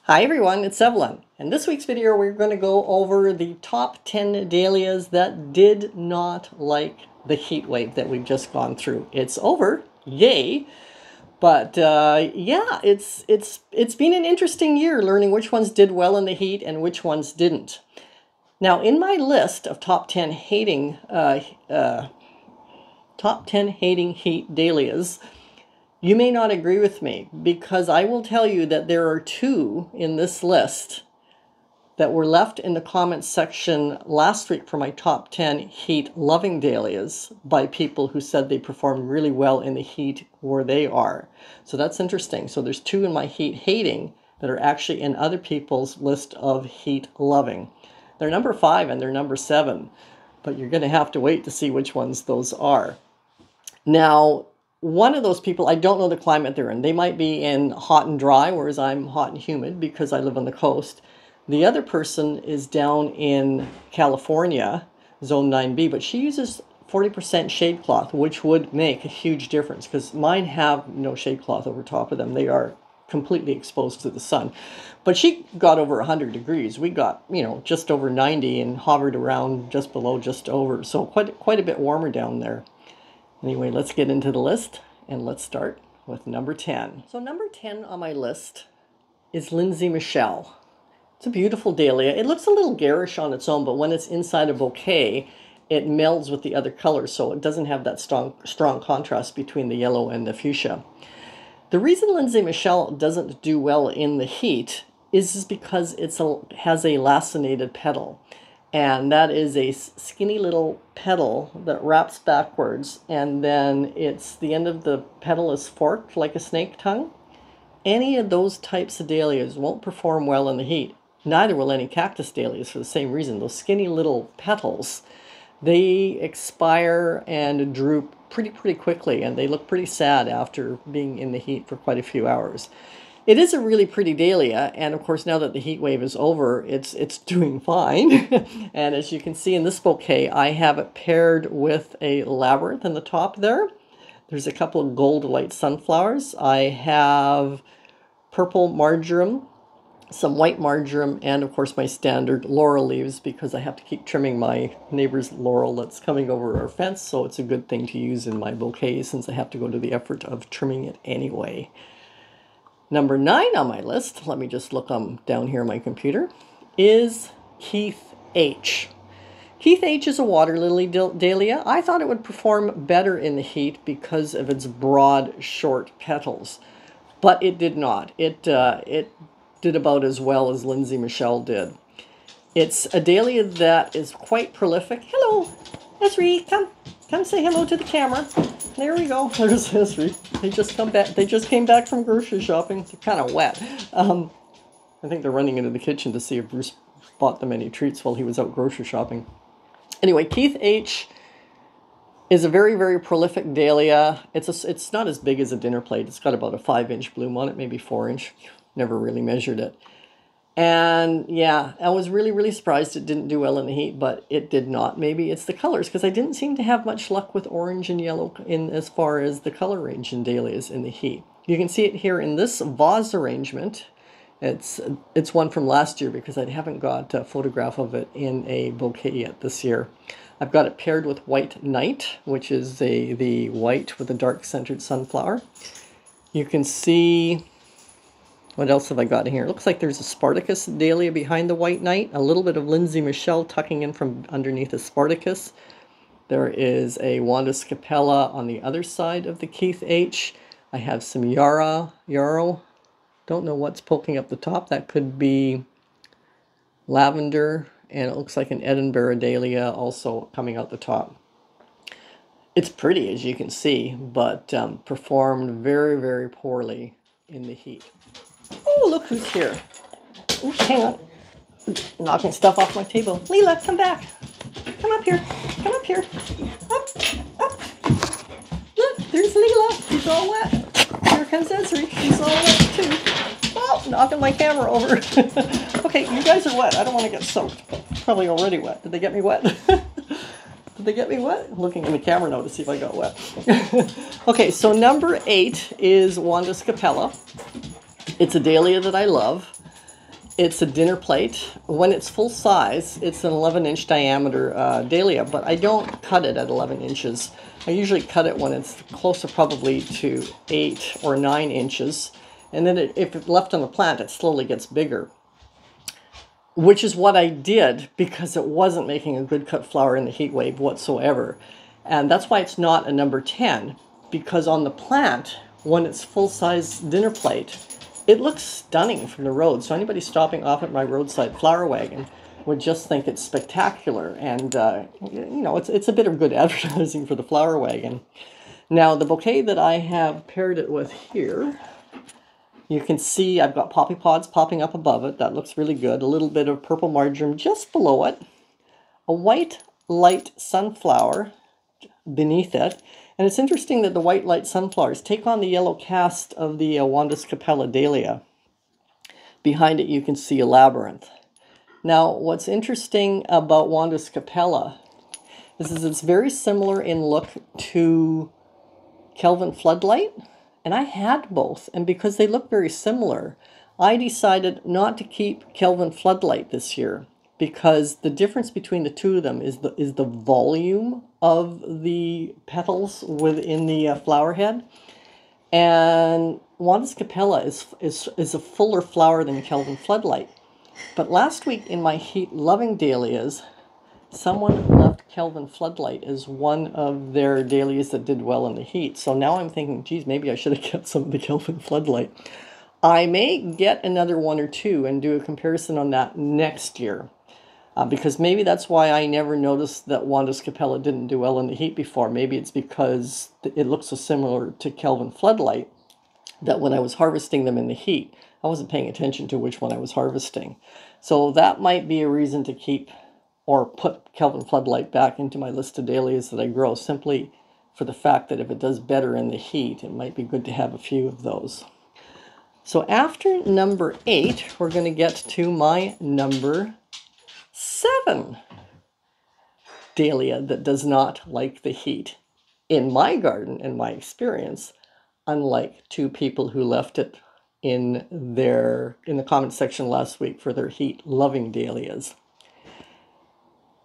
Hi everyone, it's Evelyn. In this week's video, we're going to go over the top 10 dahlias that did not like the heat wave that we've just gone through. It's over, yay! But yeah, it's been an interesting year learning which ones did well in the heat and which ones didn't. Now, in my list of top 10 hating heat dahlias, you may not agree with me, because I will tell you that there are two in this list that were left in the comments section last week for my top 10 heat-loving dahlias by people who said they performed really well in the heat where they are. So that's interesting. So there's two in my heat-hating that are actually in other people's list of heat-loving. They're number 5 and they're number 7, but you're going to have to wait to see which ones those are. Now, one of those people, I don't know the climate they're in. They might be in hot and dry, whereas I'm hot and humid because I live on the coast. The other person is down in California, zone 9B, but she uses 40% shade cloth, which would make a huge difference because mine have no shade cloth over top of them. They are completely exposed to the sun. But she got over 100 degrees. We got, just over 90 and hovered around just below, just over. So quite a bit warmer down there. Anyway, let's get into the list, and let's start with number 10. So number 10 on my list is Lindsay Michelle. It's a beautiful dahlia. It looks a little garish on its own, but when it's inside a bouquet, it melds with the other colors, so it doesn't have that strong contrast between the yellow and the fuchsia. The reason Lindsay Michelle doesn't do well in the heat is because it has a lacinated petal. And that is a skinny little petal that wraps backwards, and then the end of the petal is forked like a snake tongue. Any of those types of dahlias won't perform well in the heat. Neither will any cactus dahlias for the same reason. Those skinny little petals, they expire and droop pretty quickly, and they look pretty sad after being in the heat for quite a few hours. It is a really pretty dahlia, and of course now that the heat wave is over, it's doing fine. And as you can see in this bouquet, I have it paired with a labyrinth in the top there. There's a couple of gold light sunflowers. I have purple marjoram, some white marjoram, and of course my standard laurel leaves, because I have to keep trimming my neighbor's laurel that's coming over our fence, so it's a good thing to use in my bouquet since I have to go to the effort of trimming it anyway. Number 9 on my list, let me just look down here on my computer, is Keith H. Keith H is a water lily dahlia. I thought it would perform better in the heat because of its broad, short petals, but it did not. It did about as well as Lindsay Michelle did. It's a dahlia that is quite prolific. Hello, Esri, come say hello to the camera. There we go. There's Esri. They just came back from grocery shopping. They're kind of wet. I think they're running into the kitchen to see if Bruce bought them any treats while he was out grocery shopping. Anyway, Keith H is a very prolific dahlia. It's not as big as a dinner plate. It's got about a 5-inch bloom on it, maybe 4-inch. Never really measured it. And yeah, I was really surprised it didn't do well in the heat, but it did not. Maybe it's the colors, because I didn't seem to have much luck with orange and yellow in as far as the color range in dahlias in the heat. You can see it here in this vase arrangement. It's one from last year because I haven't got a photograph of it in a bouquet yet this year. I've got it paired with White Night, which is the white with a dark centered sunflower. You can see, what else have I got in here? It looks like there's a Spartacus dahlia behind the White Night. A little bit of Lindsay Michelle tucking in from underneath the Spartacus. There is a Wanda Scapella on the other side of the Keith H. I have some yarrow. Don't know what's poking up the top. That could be lavender. And it looks like an Edinburgh dahlia also coming out the top. It's pretty, as you can see, but performed very poorly in the heat. Oh, look who's here. Ooh, hang on. Knocking stuff off my table. Leela, come back. Come up here. Come up here. Up. Look, there's Leela. She's all wet. Here comes Esri. She's all wet, too. Oh, knocking my camera over. Okay, you guys are wet. I don't want to get soaked. Probably already wet. Did they get me wet? Did they get me wet? I'm looking in the camera now to see if I got wet. Okay, so number 8 is Wanda Scapella. It's a dahlia that I love. It's a dinner plate. When it's full size, it's an 11-inch diameter dahlia, but I don't cut it at 11 inches. I usually cut it when it's closer probably to 8 or 9 inches. And then if it's left on the plant, it slowly gets bigger. Which is what I did because it wasn't making a good cut flower in the heat wave whatsoever. And that's why it's not a number 10, because on the plant, when it's full-size dinner plate, it looks stunning from the road. So anybody stopping off at my roadside flower wagon would just think it's spectacular. And, you know, it's a bit of good advertising for the flower wagon. Now, the bouquet that I have paired it with here, you can see I've got poppy pods popping up above it. That looks really good. A little bit of purple marjoram just below it. A white light sunflower beneath it. And it's interesting that the white light sunflowers take on the yellow cast of the Wandis Capella dahlia. Behind it you can see a labyrinth. Now, what's interesting about Wandis Capella is it's very similar in look to Kelvin Floodlight. And I had both, and because they look very similar, I decided not to keep Kelvin Floodlight this year because the difference between the two of them is the volume of the petals within the flower head. And Wandis Capella is a fuller flower than Kelvin Floodlight. But last week in my heat-loving dahlias, someone left Kelvin Floodlight as one of their dahlias that did well in the heat. So now I'm thinking, geez, maybe I should have kept some of the Kelvin Floodlight. I may get another one or two and do a comparison on that next year. Because maybe that's why I never noticed that Wandis Capella didn't do well in the heat before. Maybe it's because it looks so similar to Kelvin Floodlight that when I was harvesting them in the heat, I wasn't paying attention to which one I was harvesting. So that might be a reason to keep or put Kelvin Floodlight back into my list of dahlias that I grow, simply for the fact that if it does better in the heat, it might be good to have a few of those. So after number 8, we're going to get to my number 7 dahlia that does not like the heat. In my garden, in my experience, unlike 2 people who left it in the comment section last week for their heat-loving dahlias.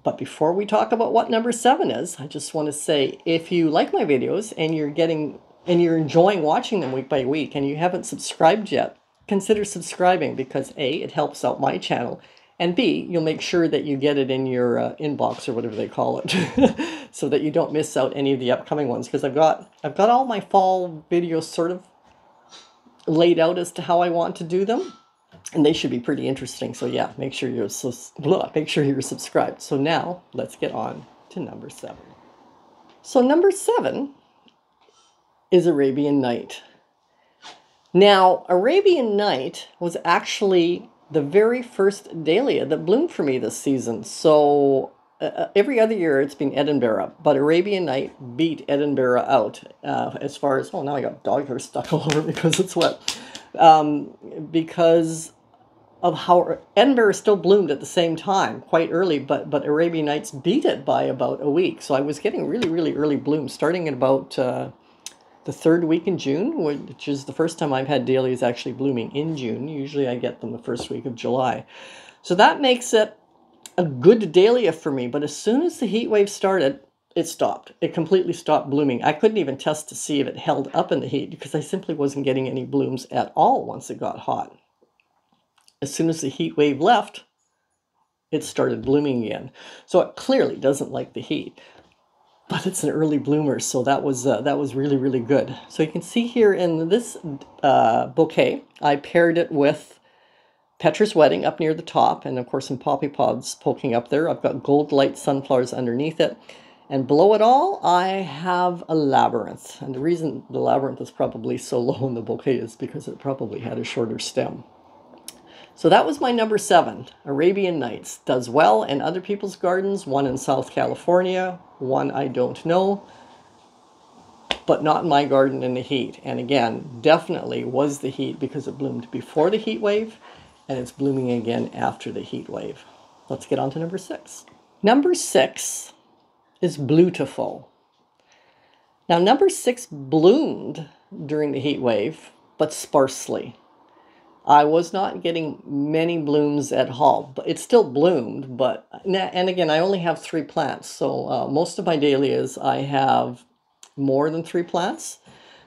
But before we talk about what number 7 is, I just want to say, if you like my videos and you're enjoying watching them week by week and you haven't subscribed yet, consider subscribing because A, it helps out my channel, and B, you'll make sure that you get it in your inbox or whatever they call it, so that you don't miss out any of the upcoming ones. Because I've got all my fall videos sort of laid out as to how I want to do them. And they should be pretty interesting. So yeah, make sure you're subscribed. So now let's get on to number 7. So number 7 is Arabian Night. Now, Arabian Night was actually the very first dahlia that bloomed for me this season. So every other year it's been Edinburgh, but Arabian Night beat Edinburgh out as far as, oh, now I got dog hair stuck all over because it's wet. Because of how Edinburgh still bloomed at the same time, quite early, but Arabian Nights beat it by about a week. So I was getting really, really early blooms, starting at about the 3rd week in June, which is the first time I've had dahlias actually blooming in June. Usually I get them the 1st week of July. So that makes it a good dahlia for me. But as soon as the heat wave started, it stopped. It completely stopped blooming. I couldn't even test to see if it held up in the heat because I simply wasn't getting any blooms at all once it got hot. As soon as the heat wave left, it started blooming again. So it clearly doesn't like the heat. But it's an early bloomer, so that was really, really good. So you can see here in this bouquet, I paired it with Petra's Wedding up near the top, and of course some poppy pods poking up there. I've got gold light sunflowers underneath it. And below it all, I have a labyrinth. And the reason the labyrinth is probably so low in the bouquet is because it probably had a shorter stem. So that was my number 7, Arabian Nights. Does well in other people's gardens, one in South California, one I don't know, but not in my garden in the heat. And again, definitely was the heat because it bloomed before the heat wave, and it's blooming again after the heat wave. Let's get on to number 6. Number 6 is Bluetiful. Now, number 6 bloomed during the heat wave, but sparsely. I was not getting many blooms at all, but it still bloomed. But and again, I only have 3 plants, so most of my dahlias I have more than 3 plants.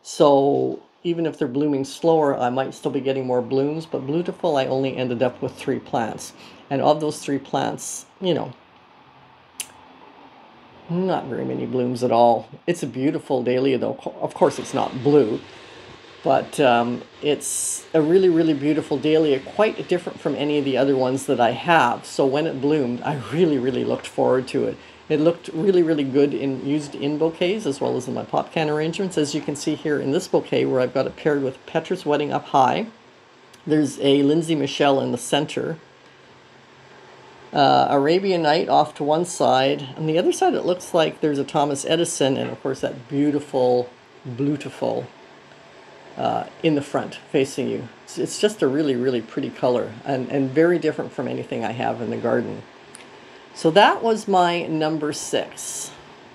So even if they're blooming slower, I might still be getting more blooms. But Blutiful, I only ended up with 3 plants, and of those 3 plants, not very many blooms at all. It's a beautiful dahlia, though. Of course, it's not blue. But it's a really, really beautiful dahlia, quite different from any of the other ones that I have. So when it bloomed, I really, really looked forward to it. It looked really, really good used in bouquets as well as in my pop can arrangements. As you can see here in this bouquet where I've got it paired with Petrus Wedding up high. There's a Lindsay Michelle in the center. Arabian Night off to one side. On the other side it looks like there's a Thomas Edison, and of course that beautiful, Blutiful in the front facing you. It's just a really, really pretty color, and very different from anything I have in the garden. So that was my number 6.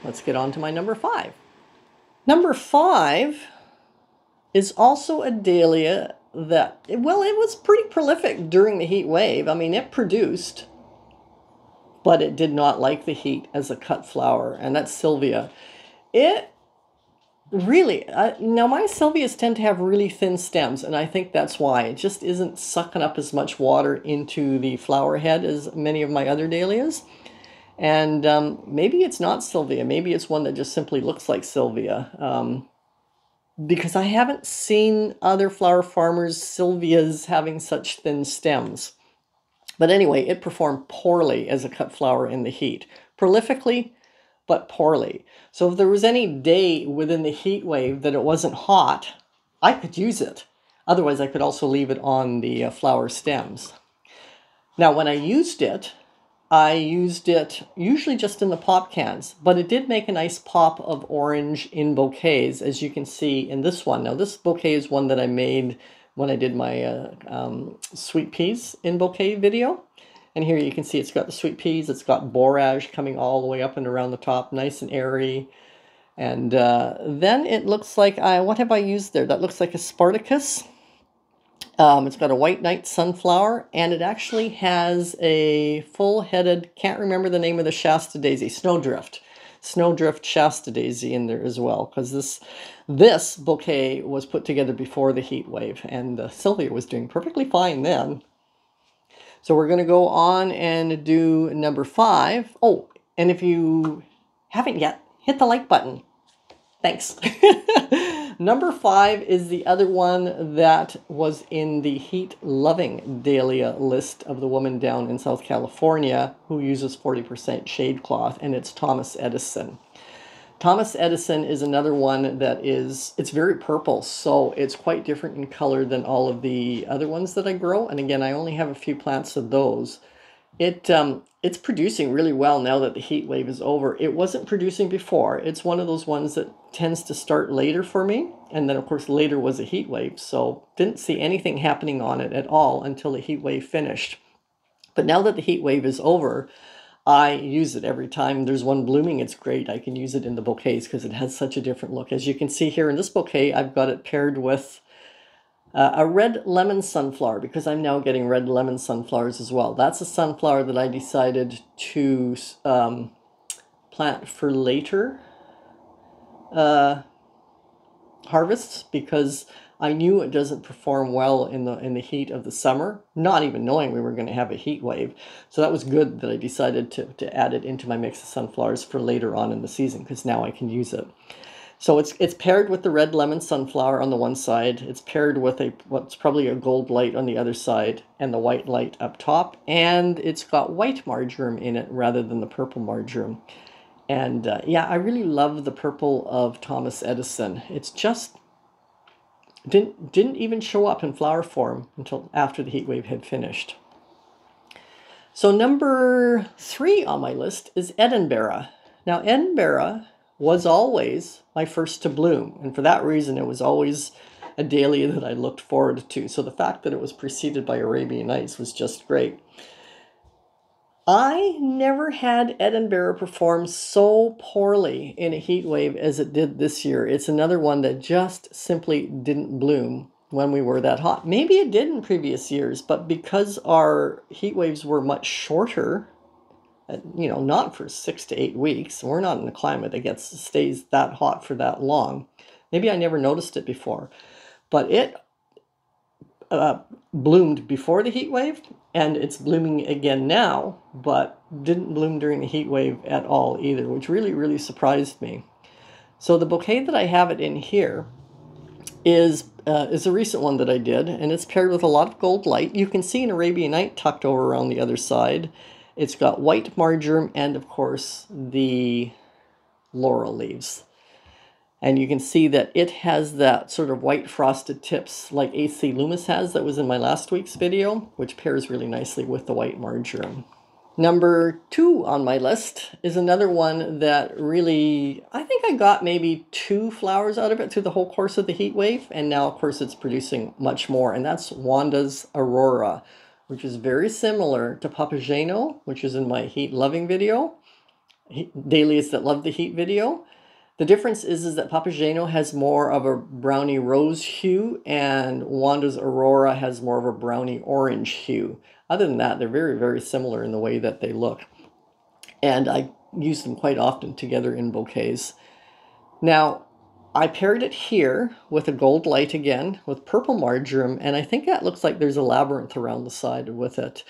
Let's get on to my number 5. Number 5 is also a dahlia that, well, it was pretty prolific during the heat wave. I mean, it produced, but it did not like the heat as a cut flower, and that's Sylvia. It really, now my Sylvias tend to have really thin stems, and I think that's why. It just isn't sucking up as much water into the flower head as many of my other dahlias. And maybe it's not Sylvia. Maybe it's one that just simply looks like Sylvia. Because I haven't seen other flower farmers' Sylvias having such thin stems. But anyway, it performed poorly as a cut flower in the heat. Prolifically, but poorly. So if there was any day within the heat wave that it wasn't hot, I could use it. Otherwise, I could also leave it on the flower stems. Now, when I used it usually just in the pop cans, but it did make a nice pop of orange in bouquets, as you can see in this one. Now, this bouquet is one that I made when I did my sweet peas in bouquet video. And here you can see it's got the sweet peas, it's got borage coming all the way up and around the top, nice and airy. And then it looks like, what have I used there? That looks like a Spartacus. It's got a white night sunflower, and it actually has a full-headed, can't remember the name of the Shasta daisy, Snowdrift Shasta daisy in there as well, because this bouquet was put together before the heat wave, and Sylvia was doing perfectly fine then. So we're going to go on and do number 5. Oh, and if you haven't yet, hit the like button. Thanks. Number 5 is the other one that was in the heat-loving dahlia list of the woman down in South California who uses 40% shade cloth, and it's Thomas Edison. Thomas Edison is another one that it's very purple, so it's quite different in color than all of the other ones that I grow. And again, I only have a few plants of those. It's producing really well now that the heat wave is over. It wasn't producing before. It's one of those ones that tends to start later for me. And then, of course, later was a heat wave, so didn't see anything happening on it at all until the heat wave finished. But now that the heat wave is over, I use it every time there's one blooming. It's great. I can use it in the bouquets because it has such a different look. As you can see here in this bouquet, I've got it paired with a red lemon sunflower, because I'm now getting red lemon sunflowers as well. That's a sunflower that I decided to plant for later harvests, because I knew it doesn't perform well in the heat of the summer, not even knowing we were going to have a heat wave. So that was good that I decided to add it into my mix of sunflowers for later on in the season, because now I can use it. So it's paired with the red lemon sunflower on the one side. It's paired with what's probably a gold light on the other side, and the white light up top. And it's got white marjoram in it rather than the purple marjoram. And yeah, I really love the purple of Thomas Edison. It's just didn't even show up in flower form until after the heat wave had finished. So number 3 on my list is Edinburgh. Now, Edinburgh was always my first to bloom, and for that reason it was always a dahlia that I looked forward to. So the fact that it was preceded by Arabian Nights was just great. I never had Edinburgh perform so poorly in a heat wave as it did this year. It's another one that just simply didn't bloom. when we were that hot. Maybe it did in previous years, but because our heat waves were much shorter, you know, not for 6 to 8 weeks, we're not in a climate that stays that hot for that long. Maybe I never noticed it before, but it bloomed before the heat wave, and it's blooming again now, but didn't bloom during the heat wave at all either, which really, really surprised me. So the bouquet that I have it in here is a recent one that I did, and it's paired with a lot of gold light. You can see an Arabian Night tucked over around the other side. It's got white marjoram and, of course, the laurel leaves. And you can see that it has that sort of white frosted tips like AC Loomis has that was in my last week's video, which pairs really nicely with the white marjoram. Number 2 on my list is another one that really, I think I got maybe 2 flowers out of it through the whole course of the heat wave, and now of course it's producing much more, and that's Wanda's Aurora, which is very similar to Papageno, which is in my heat loving video, Dahlias That Love the Heat video. The difference is that Papageno has more of a brownie rose hue and Wanda's Aurora has more of a brownie orange hue. Other than that, they're very, very similar in the way that they look. And I use them quite often together in bouquets. Now, I paired it here with a gold light again, with purple marjoram, and I think that looks like there's a labyrinth around the side with it.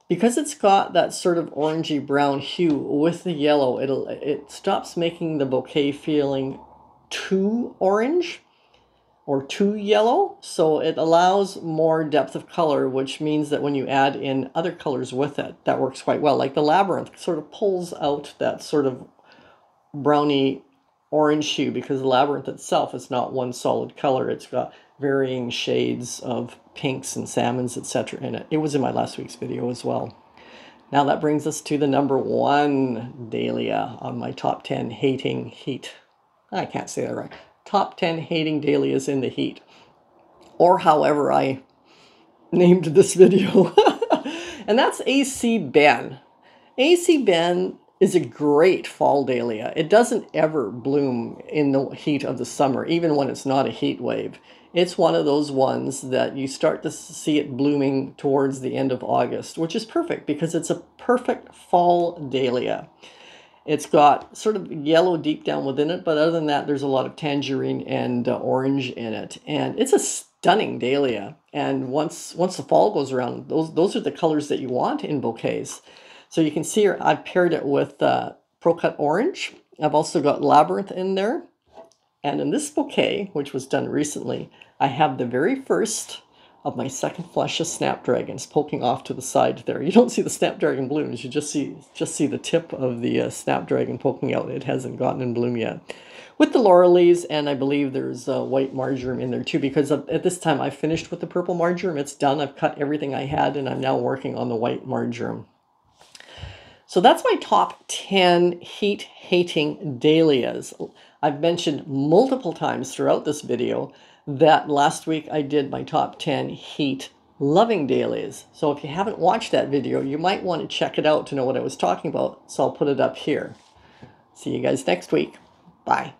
Because it's got that sort of orangey brown hue with the yellow, it stops making the bouquet feeling too orange or too yellow, so it allows more depth of color, which means that when you add in other colors with it, that works quite well. Like the labyrinth sort of pulls out that sort of browny orange hue because the labyrinth itself is not one solid color. It's got varying shades of pinks and salmons, etc. in it. It was in my last week's video as well. Now that brings us to the number 1 dahlia on my top 10 hating heat. I can't say that right. Top 10 hating dahlias in the heat, or however I named this video. And that's AC Ben. AC Ben is a great fall dahlia. It doesn't ever bloom in the heat of the summer, even when it's not a heat wave. It's one of those ones that you start to see it blooming towards the end of August, which is perfect because it's a perfect fall dahlia. It's got sort of yellow deep down within it, but other than that, there's a lot of tangerine and orange in it. And it's a stunning dahlia. And once the fall goes around, those are the colors that you want in bouquets. So you can see here, I've paired it with Pro-Cut Orange. I've also got Labyrinth in there. And in this bouquet, which was done recently, I have the very first of my second flush of snapdragons poking off to the side there. You don't see the snapdragon blooms, you just see the tip of the snapdragon poking out. It hasn't gotten in bloom yet. With the laurel leaves, and I believe there's white marjoram in there too, because at this time I finished with the purple marjoram. It's done. I've cut everything I had, and I'm now working on the white marjoram. So that's my top 10 heat-hating dahlias. I've mentioned multiple times throughout this video that last week I did my top 10 heat-loving dahlias. So if you haven't watched that video, you might want to check it out to know what I was talking about. So I'll put it up here. See you guys next week. Bye.